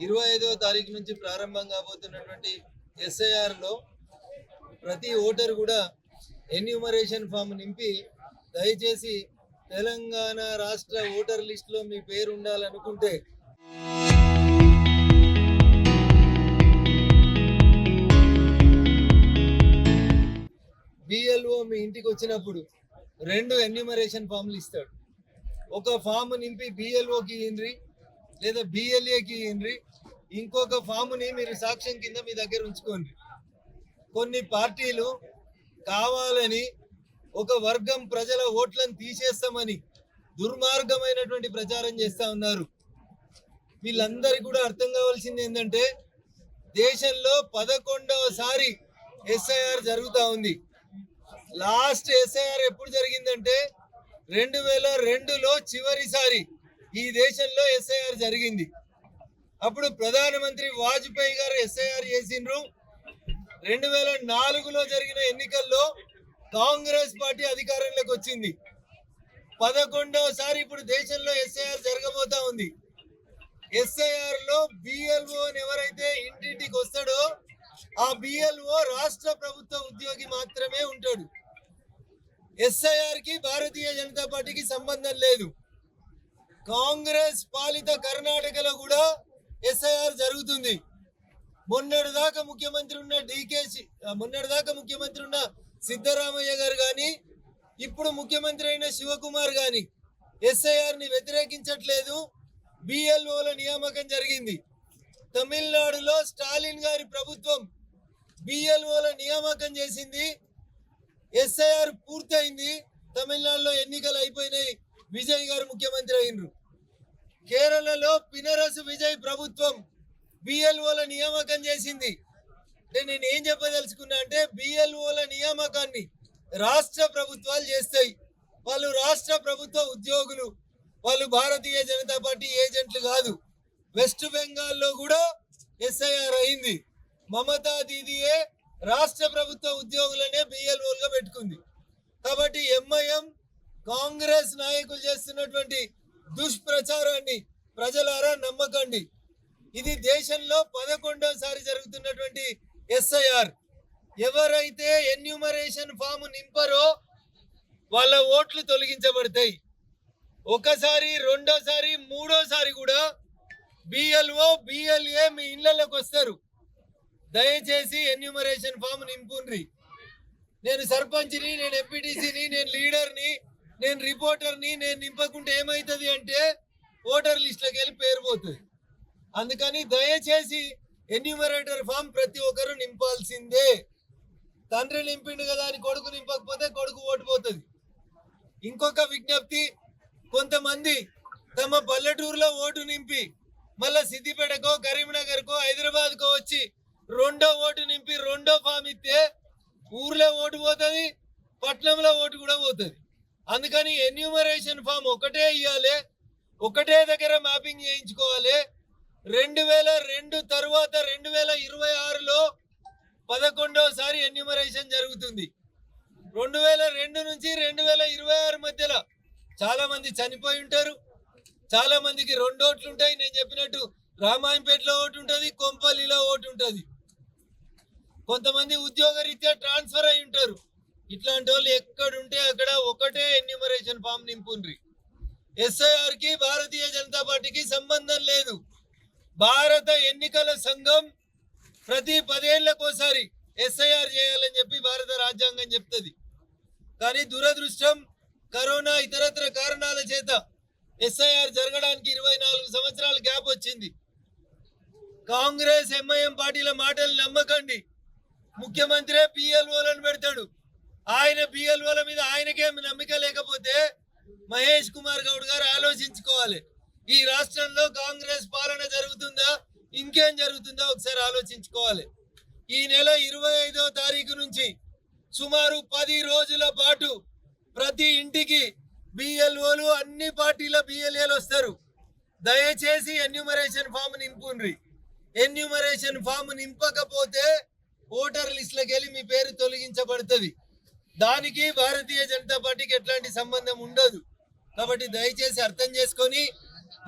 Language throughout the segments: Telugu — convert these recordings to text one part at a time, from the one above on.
25వ తారీఖు నుంచి ప్రారంభం కాబోతున్నటువంటి ఎస్ఐఆర్ లో ప్రతి ఓటర్ కూడా ఎన్యూమరేషన్ ఫామ్ నింపి దయచేసి తెలంగాణ రాష్ట్ర ఓటర్ లిస్ట్ లో మీ పేరు ఉండాలనుకుంటే బిఎల్ఓ మీ ఇంటికి వచ్చినప్పుడు 2 ఎన్యూమరేషన్ ఫామ్లు ఇస్తాడు. ఒక ఫామ్ నింపి బిఎల్ఓకి ఇయ్యండి లేదా బిఎల్ఏకి ఇయ్యండి, ఇంకొక ఫామ్ని మీరు సాక్ష్యం కింద మీ దగ్గర ఉంచుకోండి. కొన్ని పార్టీలు కావాలని ఒక వర్గం ప్రజల ఓట్లను తీసేస్తామని దుర్మార్గమైనటువంటి ప్రచారం చేస్తూ ఉన్నారు. వీళ్ళందరికీ కూడా అర్థం కావాల్సింది ఏంటంటే దేశంలో 11వసారి ఎస్ఐఆర్ జరుగుతూ ఉంది. లాస్ట్ ఎస్ఐఆర్ ఎప్పుడు జరిగిందంటే 2002లో చివరిసారి ఈ దేశంలో ఎస్ఐఆర్ జరిగింది. అప్పుడు ప్రధానమంత్రి వాజ్పేయి గారు ఎస్ఐఆర్ చేసిండ్రు. 2004లో జరిగిన ఎన్నికల్లో కాంగ్రెస్ పార్టీ అధికారంలోకి వచ్చింది. 11వసారి ఇప్పుడు దేశంలో ఎస్ఐఆర్ జరగబోతా ఉంది. ఎస్ఐఆర్ లో బిఎల్ఓ ఎవరైతే ఇంటింటికి వస్తాడో ఆ బిఎల్ఓ రాష్ట్ర ప్రభుత్వ ఉద్యోగి మాత్రమే ఉంటాడు. ఎస్ఐఆర్ కి భారతీయ జనతా పార్టీకి సంబంధం లేదు. కాంగ్రెస్ పాలిత కర్ణాటకలో కూడా ఎస్ఐఆర్ జరుగుతుంది. మొన్నటిదాకా ముఖ్యమంత్రి ఉన్న సిద్ధరామయ్య గారు కానీ ఇప్పుడు ముఖ్యమంత్రి అయిన శివకుమార్ గాని ఎస్ఐఆర్ ని వ్యతిరేకించట్లేదు. బిఎల్ఓల నియామకం జరిగింది. తమిళనాడులో స్టాలిన్ గారి ప్రభుత్వం బిఎల్ఓల నియామకం చేసింది. ఎస్ఐఆర్ పూర్తయింది. తమిళనాడులో ఎన్నికలు అయిపోయినాయి. విజయ్ గారు ముఖ్యమంత్రి అయినరు. కేరళలో పినరసు విజయ్ ప్రభుత్వం బిఎల్ఓల నియామకం చేసింది. నేను ఏం చెప్పదలుచుకున్నా అంటే బిఎల్ఓల నియామకాన్ని రాష్ట్ర ప్రభుత్వాలు చేస్తాయి. వాళ్ళు రాష్ట్ర ప్రభుత్వ ఉద్యోగులు, వాళ్ళు భారతీయ జనతా పార్టీ ఏజెంట్లు కాదు. వెస్ట్ బెంగాల్లో కూడా ఎస్ఐఆర్ అయింది. మమతా దీదీయే రాష్ట్ర ప్రభుత్వ ఉద్యోగులనే బిఎల్ఓలుగా పెట్టుకుంది. కాబట్టి ఎంఐఎం కాంగ్రెస్ నాయకులు చేస్తున్నటువంటి దుష్ప్రచారాన్ని ప్రజలారా నమ్మకండి. ఇది దేశంలో 11వసారి జరుగుతున్నటువంటి ఎస్ఐఆర్. ఎవరైతే ఎన్యూమరేషన్ ఫామ్ నింపరో వాళ్ళ ఓట్లు తొలగించబడతాయి. ఒకసారి, రెండోసారి, మూడోసారి కూడా బిఎల్ఓ బిఎల్ఏ మీ ఇళ్లలోకి వస్తారు. దయచేసి ఎన్యూమరేషన్ ఫామ్ నింపుండ్రి. నేను సర్పంచ్ని, నేను ఎంపీటీసీని, నేను లీడర్ని, నేను రిపోర్టర్ని, నేను నింపకుంటే ఏమవుతుంది అంటే ఓటర్ లిస్టులోకి వెళ్ళి పేరు పోతుంది. అందుకని దయచేసి ఎన్యూమరేటర్ ఫామ్ ప్రతి ఒక్కరు నింపాల్సిందే. తండ్రి నింపిండు కదా అని కొడుకు నింపకపోతే కొడుకు ఓటు పోతుంది. ఇంకొక విజ్ఞప్తి, కొంతమంది తమ పల్లెటూరులో ఓటు నింపి మళ్ళా సిద్దిపేటకో, కరీంనగర్కో, హైదరాబాద్కో వచ్చి రెండో ఓటు నింపి రెండో ఫామ్ ఇస్తే ఊర్లో ఓటు పోతుంది, పట్నంలో ఓటు కూడా పోతుంది. అందుకని ఎన్యూమరేషన్ ఫామ్ ఒకటే ఇవ్వాలి, ఒకటే దగ్గర మ్యాపింగ్ చేయించుకోవాలి. 2002 తర్వాత 2026లో 11వసారి ఎన్యూమరేషన్ జరుగుతుంది. 2002 నుంచి 2026 మధ్యలో చాలా మంది చనిపోయి ఉంటారు. చాలా మందికి 2 ఓట్లు ఉంటాయి. నేను చెప్పినట్టు రామాయంపేటలో ఓటు ఉంటుంది, కొంపల్లిలో ఓటు ఉంటుంది. కొంతమంది ఉద్యోగ రీత్యా ట్రాన్స్ఫర్ అయి ఉంటారు. ఇట్లాంటి వాళ్ళు ఎక్కడుంటే అక్కడ ఒకటే ఎన్యూమరేషన్ ఫామ్ నింపుండ్రి. ఎస్ఐఆర్ కి భారతీయ జనతా పార్టీకి సంబంధం లేదు. భారత ఎన్నికల సంఘం ప్రతి 10 ఏళ్లకోసారి ఎస్ఐఆర్ చేయాలని చెప్పి భారత రాజ్యాంగం చెప్తుంది. కానీ దురదృష్టం, కరోనా ఇతరత్ర కారణాల చేత ఎస్ఐఆర్ జరగడానికి 24 సంవత్సరాల గ్యాప్ వచ్చింది. కాంగ్రెస్ ఎంఐఎం పార్టీల మాటలు నమ్మకండి. ముఖ్యమంత్రి బిఎల్ఓలను పెడతాడు. ఆయన బిఎల్ఓల మీద ఆయనకేం నమ్మిక లేకపోతే మహేష్ కుమార్ గౌడ్ గారు ఆలోచించుకోవాలి. ఈ రాష్ట్రంలో కాంగ్రెస్ పాలన జరుగుతుందా, ఇంకేం జరుగుతుందో ఒకసారి ఆలోచించుకోవాలి. ఈ నెల 25వ తారీఖు నుంచి సుమారు 10 రోజుల పాటు ప్రతి ఇంటికి బిఎల్ఓలు, అన్ని పార్టీల బిఎల్ఏలు వస్తారు. దయచేసి ఎన్యూమరేషన్ ఫామ్ నింపుండ్రి. ఎన్యూమరేషన్ ఫామ్ నింపకపోతే ఓటర్ లిస్టులోకి వెళ్ళి మీ పేరు తొలగించబడుతుంది. దానికి భారతీయ జనతా పార్టీకి ఎట్లాంటి సంబంధం ఉండదు. కాబట్టి దయచేసి అర్థం చేసుకొని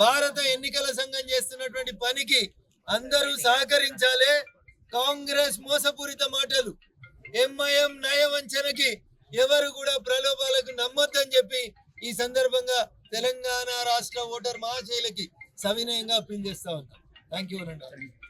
భారత ఎన్నికల సంఘం చేస్తున్నటువంటి పనికి అందరూ సహకరించాలి. కాంగ్రెస్ మోసపూరిత మాటలు, ఎంఐఎం నయవంచనకి ఎవరు కూడా ప్రలోభాలకు నమ్మొద్దని చెప్పి ఈ సందర్భంగా తెలంగాణ రాష్ట్ర ఓటర్ మహాశైలకి సవినయంగా అప్పీల్ చేస్తా ఉన్నా. Thank you.